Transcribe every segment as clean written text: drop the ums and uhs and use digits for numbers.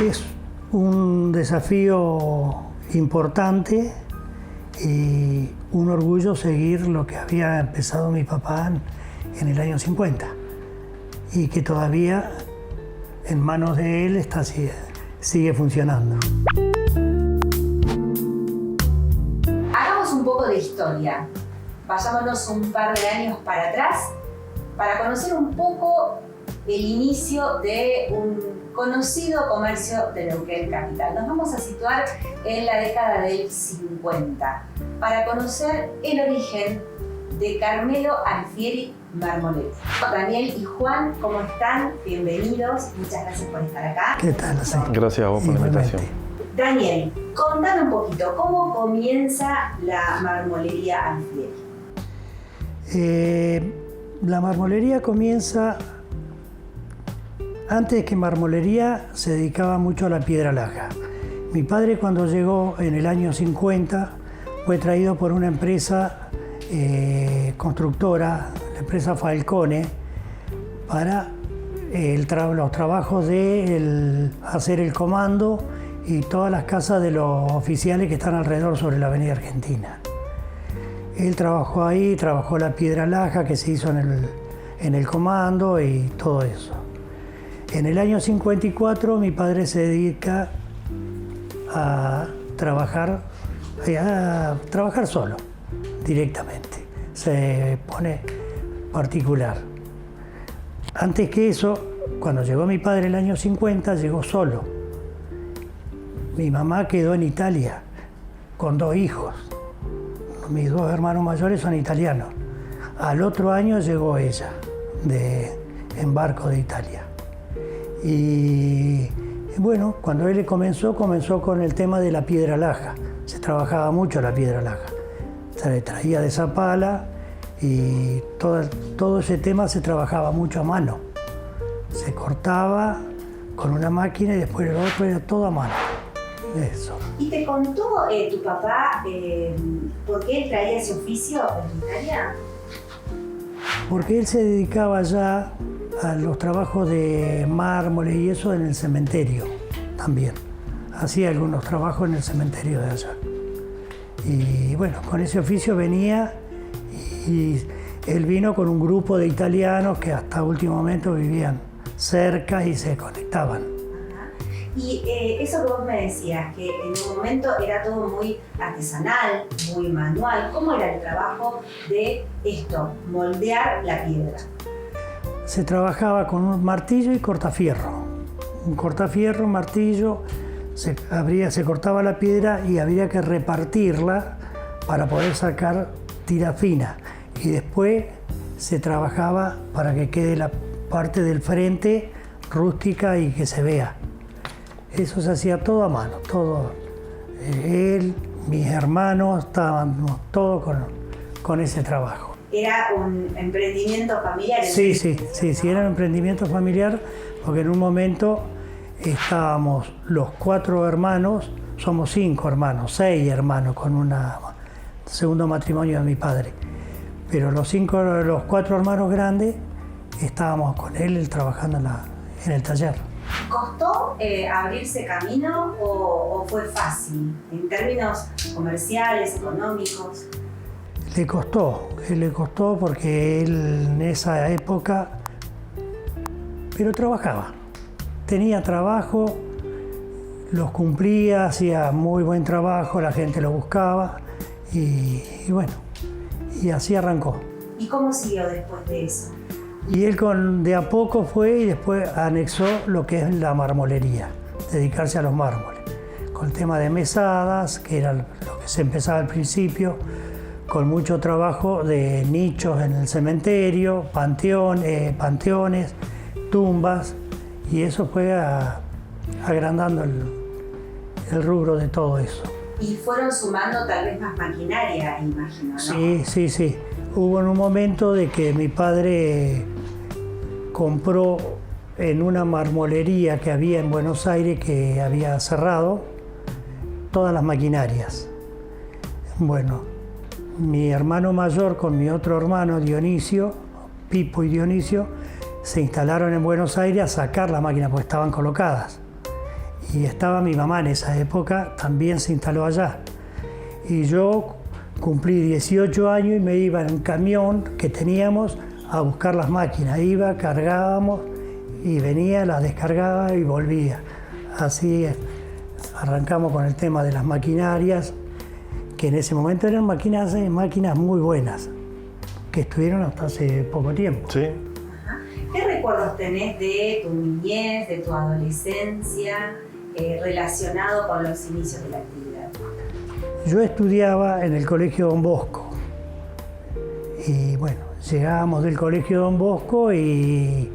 Es un desafío importante y un orgullo seguir lo que había empezado mi papá en el año 50 y que todavía en manos de él sigue funcionando. Hagamos un poco de historia. Vayámonos un par de años para atrás para conocer un poco el inicio de un conocido comercio de Neuquén capital. Nos vamos a situar en la década del 50 para conocer el origen de Carmelo Alfieri Marmoletti. Daniel y Juan, ¿cómo están? Bienvenidos, muchas gracias por estar acá. ¿Qué tal? Sí. Gracias a vos por la invitación. Daniel, contame un poquito, ¿cómo comienza la marmolería Alfieri? La marmolería comienza. Antes que marmolería se dedicaba mucho a la piedra laja. Mi padre, cuando llegó en el año 50, fue traído por una empresa constructora, la empresa Falcone, para los trabajos de hacer el comando y todas las casas de los oficiales que están alrededor sobre la Avenida Argentina. Él trabajó ahí, trabajó la piedra laja que se hizo en el comando y todo eso. En el año 54 mi padre se dedica a trabajar solo, directamente. Se pone particular. Antes que eso, cuando llegó mi padre el año 50, llegó solo. Mi mamá quedó en Italia con 2 hijos. Mis 2 hermanos mayores son italianos. Al otro año llegó ella, en barco de Italia. Y bueno, cuando él comenzó con el tema de la piedra laja. Se trabajaba mucho la piedra laja. Se traía de Zapala y todo ese tema se trabajaba mucho a mano. Se cortaba con una máquina y después lo otro era todo a mano. Eso. ¿Y te contó tu papá por qué él traía ese oficio en Italia? Porque él se dedicaba ya a los trabajos de mármoles y eso en el cementerio también. Hacía algunos trabajos en el cementerio de allá. Y bueno, con ese oficio venía y él vino con un grupo de italianos que hasta último momento vivían cerca y se conectaban. Y eso que vos me decías, que en un momento era todo muy artesanal, muy manual. ¿Cómo era el trabajo de esto, moldear la piedra? Se trabajaba con un martillo y cortafierro. Un cortafierro, un martillo, se cortaba la piedra y había que repartirla para poder sacar tira fina. Y después se trabajaba para que quede la parte del frente rústica y que se vea. Eso se hacía todo a mano, todo. Él, mis hermanos, estábamos todos con ese trabajo. ¿Era un emprendimiento familiar? Sí, era un emprendimiento familiar porque en un momento estábamos los 4 hermanos, somos 5 hermanos, 6 hermanos con un segundo matrimonio de mi padre. Pero los 4 hermanos grandes estábamos con él trabajando en el taller. ¿Costó abrirse camino o fue fácil en términos comerciales, económicos? Le costó porque él en esa época, pero trabajaba. Tenía trabajo, los cumplía, hacía muy buen trabajo, la gente lo buscaba y bueno, y así arrancó. ¿Y cómo siguió después de eso? Y él de a poco fue y después anexó lo que es la marmolería, dedicarse a los mármoles, con el tema de mesadas, que era lo que se empezaba al principio, con mucho trabajo de nichos en el cementerio, panteones, tumbas, y eso fue agrandando el rubro de todo eso. Y fueron sumando tal vez más maquinaria, imagino, ¿no? Sí. Hubo en un momento de que mi padre compró en una marmolería que había en Buenos Aires que había cerrado todas las maquinarias. Bueno, mi hermano mayor con mi otro hermano Dionisio, Pipo y Dionisio, se instalaron en Buenos Aires a sacar las máquinas porque estaban colocadas. y estaba mi mamá en esa época, también se instaló allá. Y yo cumplí 18 años y me iba en un camión que teníamos a buscar las máquinas. Iba, cargábamos y venía, las descargaba y volvía. Así arrancamos con el tema de las maquinarias, que en ese momento eran máquinas muy buenas, que estuvieron hasta hace poco tiempo. Sí. ¿Qué recuerdos tenés de tu niñez, de tu adolescencia, relacionado con los inicios de la actividad? Yo estudiaba en el Colegio Don Bosco y bueno, llegábamos del Colegio Don Bosco y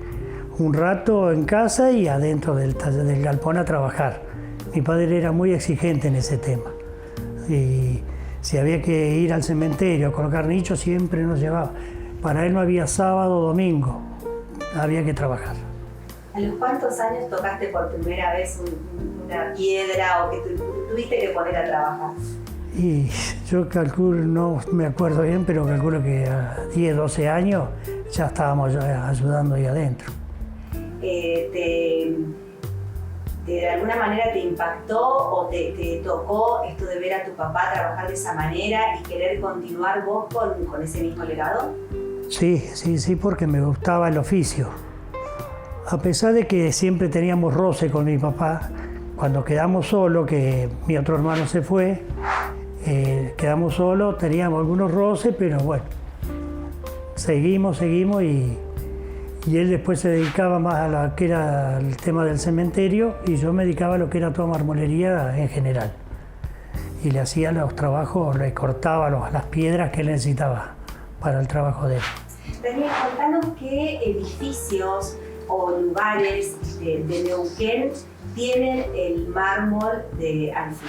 un rato en casa y adentro del taller del galpón a trabajar. Mi padre era muy exigente en ese tema y si había que ir al cementerio a colocar nichos siempre nos llevaba. Para él no había sábado o domingo, había que trabajar. ¿A los cuántos años tocaste por primera vez una piedra o que tuviste que poner a trabajar? Y yo calculo, no me acuerdo bien, pero calculo que a 10, 12 años ya estábamos ayudando ahí adentro. ¿De alguna manera te impactó o te tocó esto de ver a tu papá trabajar de esa manera y querer continuar vos con ese mismo legado? Sí, porque me gustaba el oficio. A pesar de que siempre teníamos roce con mi papá, cuando quedamos solos, que mi otro hermano se fue, quedamos solos, teníamos algunos roces, pero bueno, seguimos y él después se dedicaba más a lo que era el tema del cementerio y yo me dedicaba a lo que era toda marmolería en general. Y le hacía los trabajos, le cortaba las piedras que él necesitaba para el trabajo de él. Daniel, contanos qué edificios o lugares de Neuquén tienen el mármol de Alfio.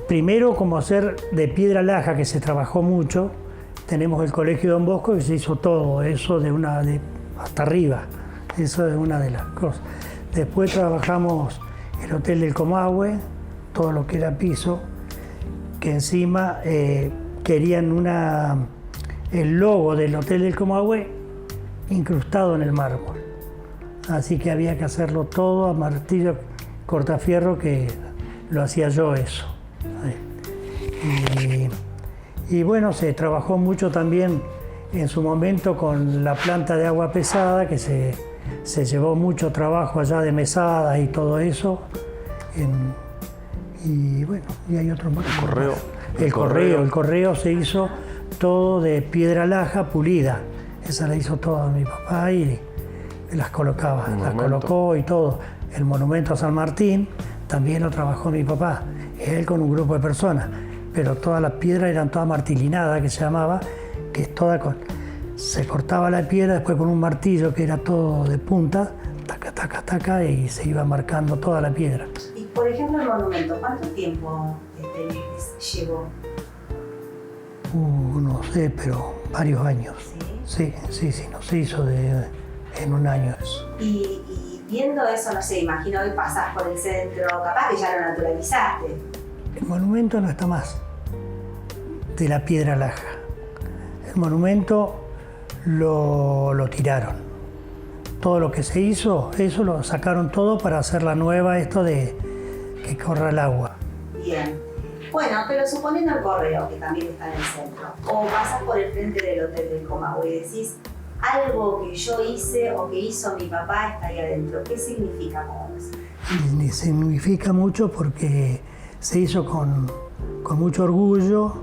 Primero, como hacer de piedra laja, que se trabajó mucho, tenemos el Colegio Don Bosco, que se hizo todo eso hasta arriba. Eso es una de las cosas. Después trabajamos el Hotel del Comahue, todo lo que era piso, que encima querían el logo del Hotel del Comahue incrustado en el mármol. Así que había que hacerlo todo a martillo cortafierro, que lo hacía yo eso. Y bueno, se trabajó mucho también en su momento con la planta de agua pesada, que se llevó mucho trabajo allá de mesadas y todo eso. Y bueno, y hay otro más. El correo se hizo todo de piedra laja pulida. Esa la hizo toda mi papá y las colocaba, las colocó y todo. El monumento a San Martín también lo trabajó mi papá, él con un grupo de personas. Pero todas las piedras eran toda martilinada, que se llamaba, que es toda se cortaba la piedra después con un martillo que era todo de punta, taca, taca, taca, y se iba marcando toda la piedra. Y por ejemplo el monumento, ¿cuánto tiempo llevó? No sé, pero varios años. ¿Sí? Sí, no se hizo en un año eso. Y viendo eso, no sé, imagino que pasás por el centro, capaz que ya lo naturalizaste. El monumento no está más, de la piedra laja. El monumento lo tiraron. Todo lo que se hizo, eso lo sacaron todo para hacer la nueva, esto de que corra el agua. Bien. Bueno, pero suponiendo el correo, que también está en el centro, o pasás por el frente del Hotel del Comahue y decís, algo que yo hice o que hizo mi papá está ahí adentro, ¿qué significa para vos? Y significa mucho porque se hizo con mucho orgullo,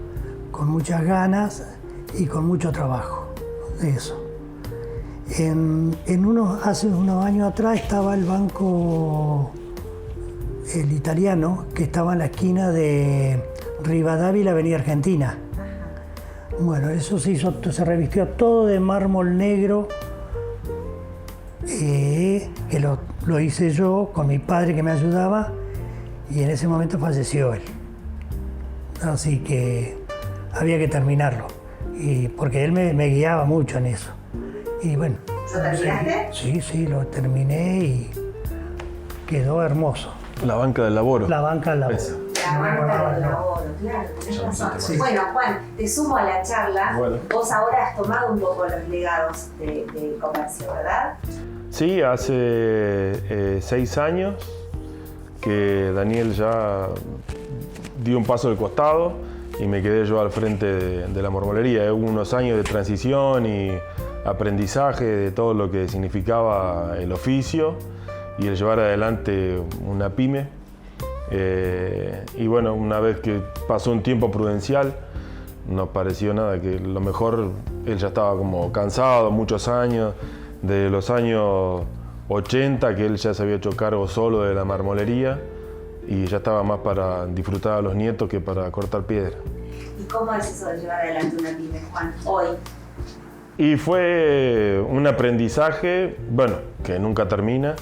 con muchas ganas y con mucho trabajo. Eso. Hace unos años atrás estaba el banco, el italiano, que estaba en la esquina de Rivadavia y la Avenida Argentina. Bueno, eso se revistió todo de mármol negro, que lo hice yo con mi padre que me ayudaba, y en ese momento falleció él. Así que había que terminarlo, porque él me guiaba mucho en eso. Y bueno. ¿Lo terminaste? Sí, lo terminé y quedó hermoso. La banca del laboro. La banca del laboro. La banca del laboro, claro, tenés razón. Sí. Bueno, Juan, te sumo a la charla. Bueno. Vos ahora has tomado un poco los legados del comercio, ¿verdad? Sí, hace 6 años que Daniel ya dio un paso del costado y me quedé yo al frente de la marmolería. Hubo unos años de transición y aprendizaje de todo lo que significaba el oficio y el llevar adelante una pyme. Y bueno, una vez que pasó un tiempo prudencial, nos pareció nada, que lo mejor, él ya estaba como cansado, muchos años, de los años 80, que él ya se había hecho cargo solo de la marmolería y ya estaba más para disfrutar a los nietos que para cortar piedra. ¿Y cómo es eso de llevar adelante una pyme, Juan, hoy? Y fue un aprendizaje, bueno, que nunca termina,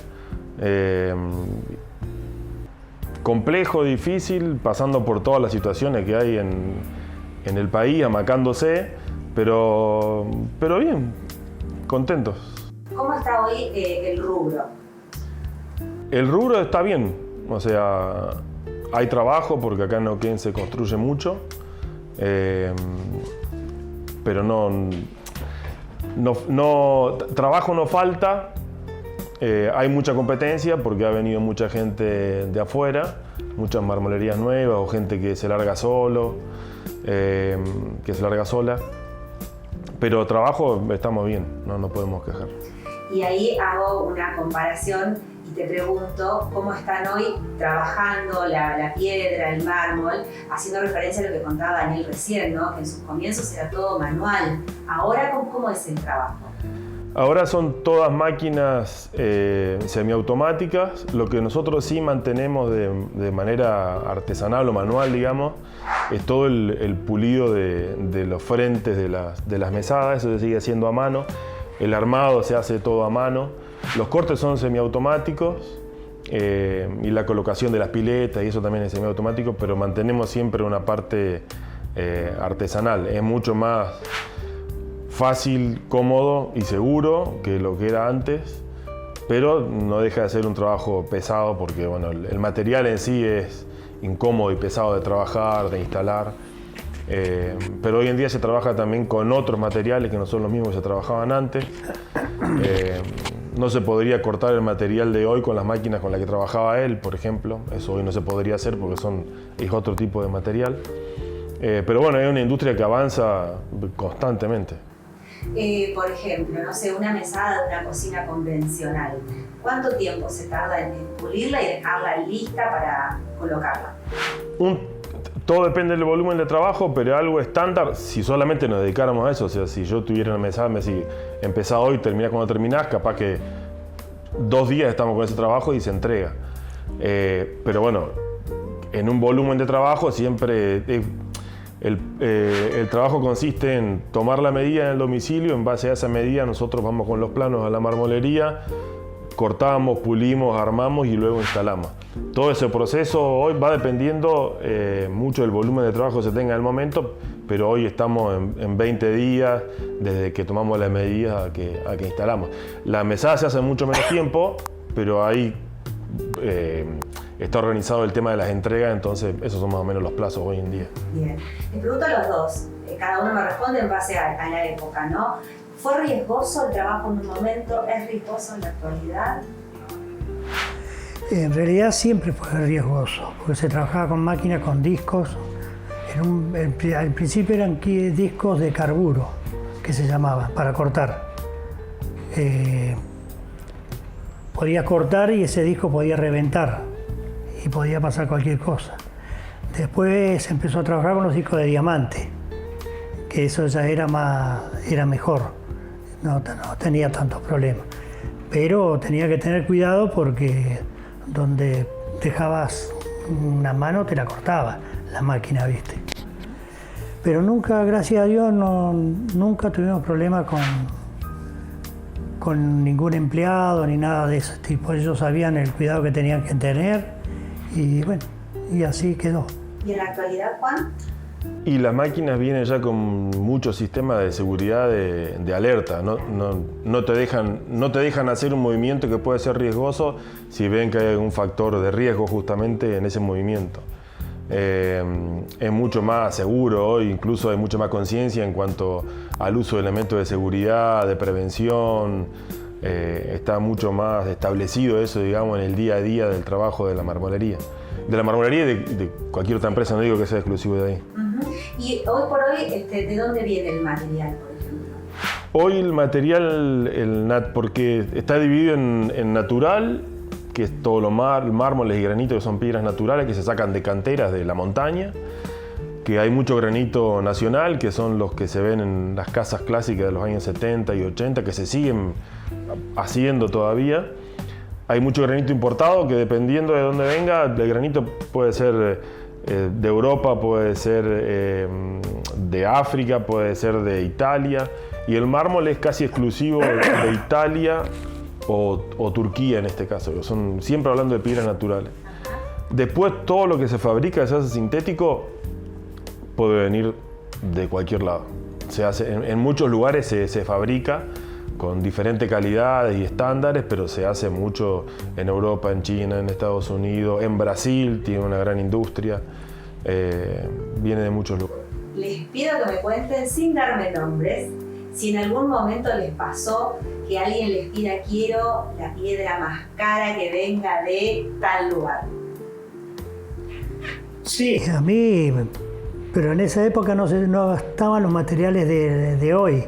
complejo, difícil, pasando por todas las situaciones que hay en el país, amacándose, pero bien, contentos. ¿Cómo está hoy el rubro? El rubro está bien, o sea, hay trabajo porque acá en Neuquén se construye mucho, pero trabajo no falta, hay mucha competencia porque ha venido mucha gente de afuera, muchas marmolerías nuevas o gente que se larga solo, que se larga sola, pero trabajo estamos bien, no podemos quejar. Y ahí hago una comparación y te pregunto cómo están hoy trabajando la piedra, el mármol, haciendo referencia a lo que contaba Daniel recién, ¿no? Que en sus comienzos era todo manual. Ahora, ¿cómo es el trabajo? Ahora son todas máquinas semiautomáticas. Lo que nosotros sí mantenemos de manera artesanal o manual, digamos, es todo el pulido de los frentes de las mesadas. Eso se sigue haciendo a mano. El armado se hace todo a mano. Los cortes son semiautomáticos y la colocación de las piletas y eso también es semiautomático, pero mantenemos siempre una parte artesanal. Es mucho más fácil, cómodo y seguro que lo que era antes, pero no deja de ser un trabajo pesado porque bueno, el material en sí es incómodo y pesado de trabajar, de instalar. Pero hoy en día se trabaja también con otros materiales que no son los mismos que se trabajaban antes. No se podría cortar el material de hoy con las máquinas con las que trabajaba él, por ejemplo. Eso hoy no se podría hacer porque es otro tipo de material. Pero bueno, es una industria que avanza constantemente. Por ejemplo, no sé, una mesada de una cocina convencional. ¿Cuánto tiempo se tarda en pulirla y dejarla lista para colocarla? Todo depende del volumen de trabajo, pero algo estándar, si solamente nos dedicáramos a eso, o sea, si yo tuviera una mesada, me decía, empezá hoy, terminás cuando terminás, capaz que 2 días estamos con ese trabajo y se entrega. Pero bueno, en un volumen de trabajo siempre el trabajo consiste en tomar la medida en el domicilio, en base a esa medida nosotros vamos con los planos a la marmolería, cortamos, pulimos, armamos y luego instalamos. Todo ese proceso hoy va dependiendo mucho del volumen de trabajo que se tenga en el momento, pero hoy estamos en 20 días desde que tomamos la medida a que instalamos. La mesada se hace en mucho menos tiempo, pero ahí está organizado el tema de las entregas, entonces esos son más o menos los plazos hoy en día. Bien, les pregunto a los dos, cada uno me responde en base a la época, ¿no? ¿Fue riesgoso el trabajo en un momento? ¿Es riesgoso en la actualidad? En realidad siempre fue riesgoso, porque se trabajaba con máquinas, con discos. Al principio eran discos de carburo, que se llamaban, para cortar. Podías cortar y ese disco podía reventar y podía pasar cualquier cosa. Después se empezó a trabajar con los discos de diamante, que eso ya era mejor, no tenía tantos problemas. Pero tenía que tener cuidado porque donde dejabas una mano te la cortaba la máquina, ¿viste? Pero nunca, gracias a Dios, nunca tuvimos problemas con ningún empleado ni nada de ese tipo. Ellos sabían el cuidado que tenían que tener y bueno, y así quedó. ¿Y en la actualidad, Juan? Y las máquinas vienen ya con muchos sistemas de seguridad de alerta. No te dejan hacer un movimiento que puede ser riesgoso si ven que hay algún factor de riesgo justamente en ese movimiento. Es mucho más seguro hoy, incluso hay mucha más conciencia en cuanto al uso de elementos de seguridad, de prevención, está mucho más establecido eso, digamos, en el día a día del trabajo de la marmolería. De la marmolería y de cualquier otra empresa, no digo que sea exclusivo de ahí. Y hoy por hoy, ¿de dónde viene el material, por ejemplo? Hoy el material, porque está dividido en natural, que es todo lo mármoles y granito, que son piedras naturales que se sacan de canteras de la montaña, que hay mucho granito nacional, que son los que se ven en las casas clásicas de los años 70 y 80, que se siguen haciendo todavía. Hay mucho granito importado que, dependiendo de dónde venga, el granito puede ser de Europa, puede ser de África, puede ser de Italia, y el mármol es casi exclusivo de Italia o Turquía en este caso. Son siempre hablando de piedras naturales. Después, todo lo que se fabrica, se hace sintético, puede venir de cualquier lado. Se hace, en muchos lugares se fabrica con diferentes calidades y estándares, pero se hace mucho en Europa, en China, en Estados Unidos, en Brasil tiene una gran industria, viene de muchos lugares. Les pido que me cuenten, sin darme nombres, si en algún momento les pasó que alguien les pida: quiero la piedra más cara que venga de tal lugar. Sí, a mí, pero en esa época no estaban los materiales de hoy,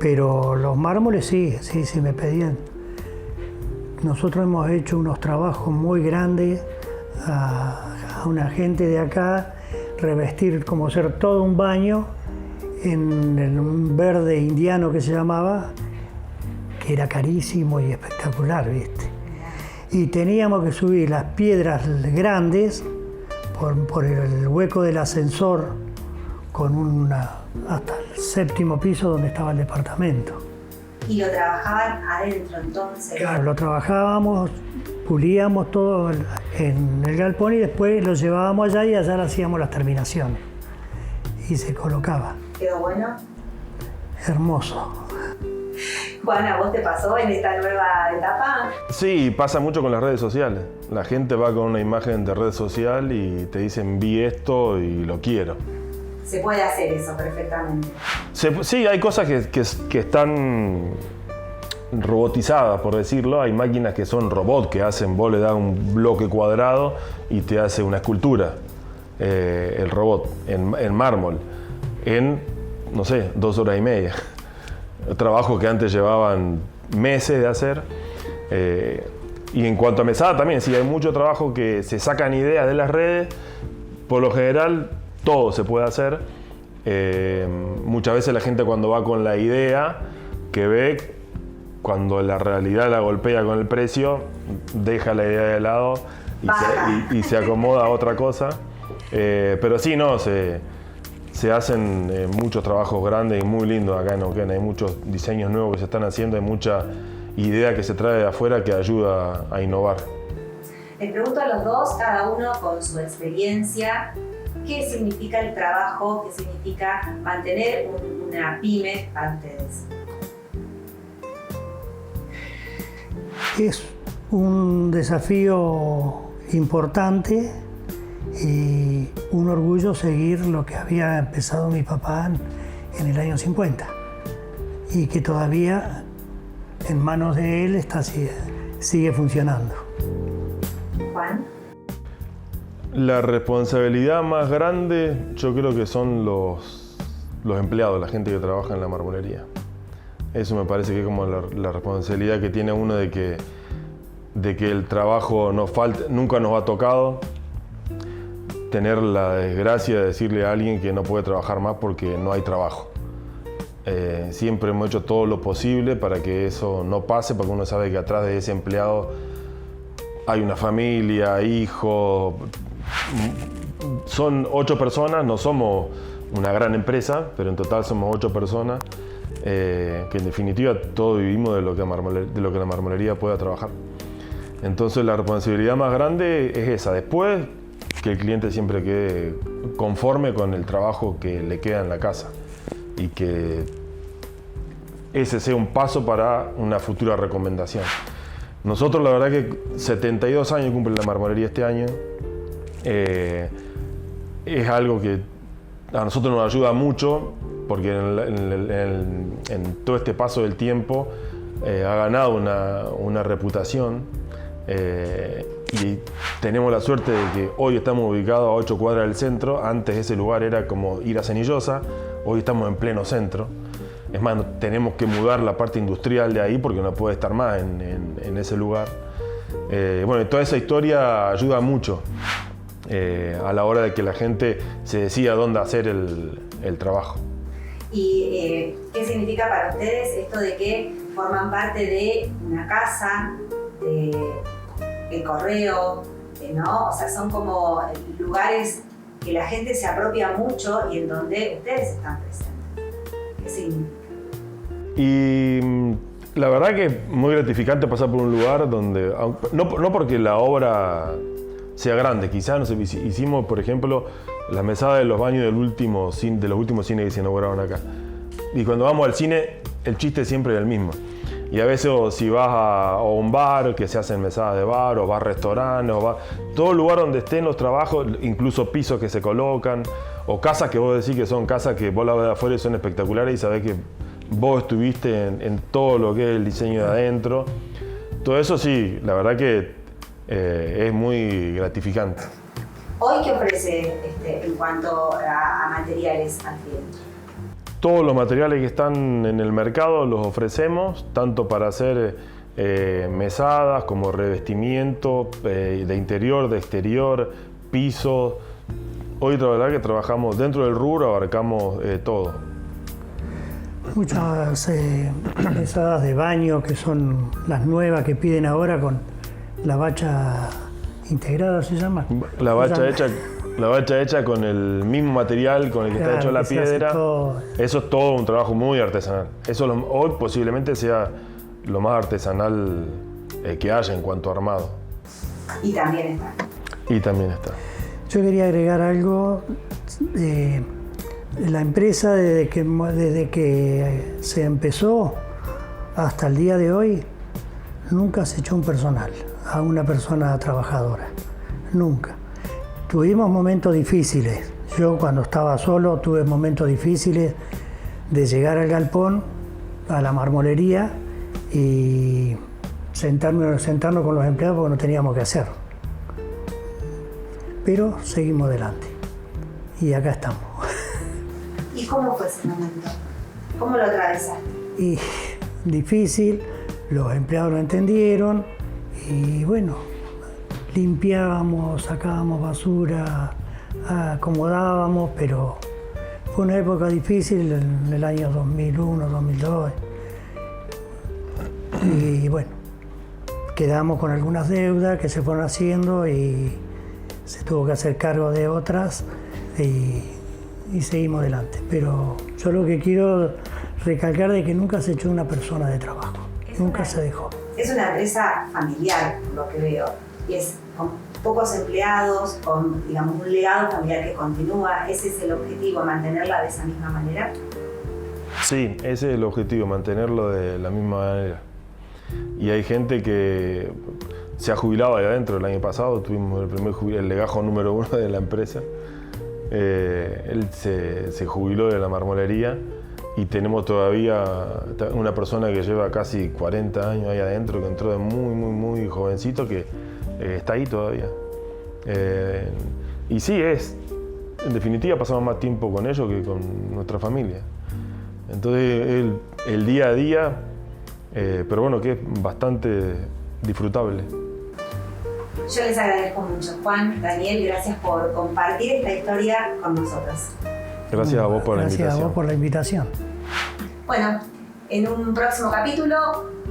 pero los mármoles sí me pedían. Nosotros hemos hecho unos trabajos muy grandes a una gente de acá, revestir como ser todo un baño en un verde indiano que se llamaba, que era carísimo y espectacular, ¿viste? Y teníamos que subir las piedras grandes por el hueco del ascensor hasta el 7º piso donde estaba el departamento. ¿Y lo trabajaban adentro entonces? Claro, lo trabajábamos, pulíamos todo en el galpón y después lo llevábamos allá y allá le hacíamos las terminaciones. Y se colocaba. ¿Quedó bueno? Hermoso. Juan, ¿a vos te pasó en esta nueva etapa? Sí, pasa mucho con las redes sociales. La gente va con una imagen de red social y te dicen: vi esto y lo quiero. Se puede hacer eso perfectamente. Sí, hay cosas que están robotizadas, por decirlo. Hay máquinas que son robots, que hacen, vos le das un bloque cuadrado y te hace una escultura, el robot, en mármol, en, no sé, 2 horas y media. Trabajos que antes llevaban meses de hacer. Y en cuanto a mesada también, sí, hay mucho trabajo que se sacan ideas de las redes. Por lo general, todo se puede hacer. Muchas veces la gente, cuando va con la idea que ve, cuando la realidad la golpea con el precio, deja la idea de lado y se acomoda a otra cosa. Pero sí, no, se hacen muchos trabajos grandes y muy lindos acá en Neuquén. Hay muchos diseños nuevos que se están haciendo, hay mucha idea que se trae de afuera que ayuda a innovar. Les pregunto a los dos, cada uno con su experiencia, ¿qué significa el trabajo? ¿Qué significa mantener una pyme para ustedes? Es un desafío importante y un orgullo seguir lo que había empezado mi papá en el año 50 y que todavía en manos de él sigue funcionando. Juan. La responsabilidad más grande, yo creo que son los empleados, la gente que trabaja en la marmolería. Eso me parece que es como la responsabilidad que tiene uno de que el trabajo nos falte. Nunca nos ha tocado tener la desgracia de decirle a alguien que no puede trabajar más porque no hay trabajo. Siempre hemos hecho todo lo posible para que eso no pase, porque uno sabe que atrás de ese empleado hay una familia, hijos. Son 8 personas, no somos una gran empresa, pero en total somos 8 personas que en definitiva todos vivimos de lo que la marmolería pueda trabajar. Entonces la responsabilidad más grande es esa. Después, que el cliente siempre quede conforme con el trabajo que le queda en la casa y que ese sea un paso para una futura recomendación. Nosotros, la verdad, que 72 años cumple la marmolería este año. Es algo que a nosotros nos ayuda mucho porque en todo este paso del tiempo ha ganado una reputación y tenemos la suerte de que hoy estamos ubicados a 8 cuadras del centro. Antes ese lugar era como ir a Cenillosa, hoy estamos en pleno centro. Es más, tenemos que mudar la parte industrial de ahí porque no puede estar más en ese lugar. Bueno, toda esa historia ayuda mucho a la hora de que la gente se decida dónde hacer el trabajo. ¿Y qué significa para ustedes esto de que forman parte de una casa, el correo, ¿no? O sea, son como lugares que la gente se apropia mucho y en donde ustedes están presentes. ¿Qué significa? Y la verdad que es muy gratificante pasar por un lugar donde, no porque la obra sea grande, quizás no sé, hicimos, por ejemplo, las mesadas de los baños de los últimos cines que se inauguraron acá. Y cuando vamos al cine, el chiste siempre es el mismo. Y a veces si vas a un bar, que se hacen mesadas de bar, o vas a restaurantes, todo lugar donde estén los trabajos, incluso pisos que se colocan, o casas que vos decís que son casas que vos la ves de afuera y son espectaculares y sabés que vos estuviste en todo lo que es el diseño de adentro. Todo eso sí, la verdad que es muy gratificante. ¿Hoy qué ofrece en cuanto a materiales al cliente? Todos los materiales que están en el mercado los ofrecemos, tanto para hacer mesadas como revestimiento de interior, de exterior, pisos. Hoy la verdad que trabajamos dentro del rubro, abarcamos todo. Muchas mesadas de baño que son las nuevas que piden ahora con la bacha integrada, ¿se llama? La bacha hecha con el mismo material con el que está hecho la piedra. Eso es todo un trabajo muy artesanal. Eso hoy posiblemente sea lo más artesanal que haya en cuanto a armado. Y también está. Yo quería agregar algo. La empresa, desde que se empezó hasta el día de hoy, nunca se echó un personal a una persona trabajadora. Nunca. Tuvimos momentos difíciles. Yo cuando estaba solo tuve momentos difíciles de llegar al galpón, a la marmolería y sentarnos con los empleados porque no teníamos que hacer. Pero seguimos adelante y acá estamos. ¿Y cómo fue ese momento? ¿Cómo lo atravesaste? Y difícil, los empleados lo entendieron y bueno, limpiábamos, sacábamos basura, acomodábamos, pero fue una época difícil en el año 2001, 2002. Y bueno, quedamos con algunas deudas que se fueron haciendo y se tuvo que hacer cargo de otras y seguimos adelante. Pero yo lo que quiero recalcar es que nunca se echó una persona de trabajo, nunca se dejó. Es una empresa familiar, por lo que veo, y es con pocos empleados, con digamos un legado familiar que continúa. ¿Ese es el objetivo, mantenerla de esa misma manera? Sí, ese es el objetivo, mantenerlo de la misma manera. Y hay gente que se ha jubilado ahí adentro. El año pasado tuvimos el legajo número 1 de la empresa. Él se jubiló de la marmolería y tenemos todavía una persona que lleva casi 40 años ahí adentro, que entró de muy jovencito, que está ahí todavía. Y sí, en definitiva pasamos más tiempo con ellos que con nuestra familia. Entonces el día a día, pero bueno, que es bastante disfrutable. Yo les agradezco mucho. Juan, Daniel, gracias por compartir esta historia con nosotros. Gracias a vos por la invitación. Gracias a vos por la invitación. Bueno, en un próximo capítulo,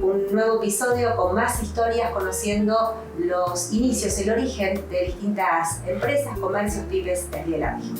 un nuevo episodio con más historias, conociendo los inicios, el origen de distintas empresas, comercios, pymes de Riel Amigo.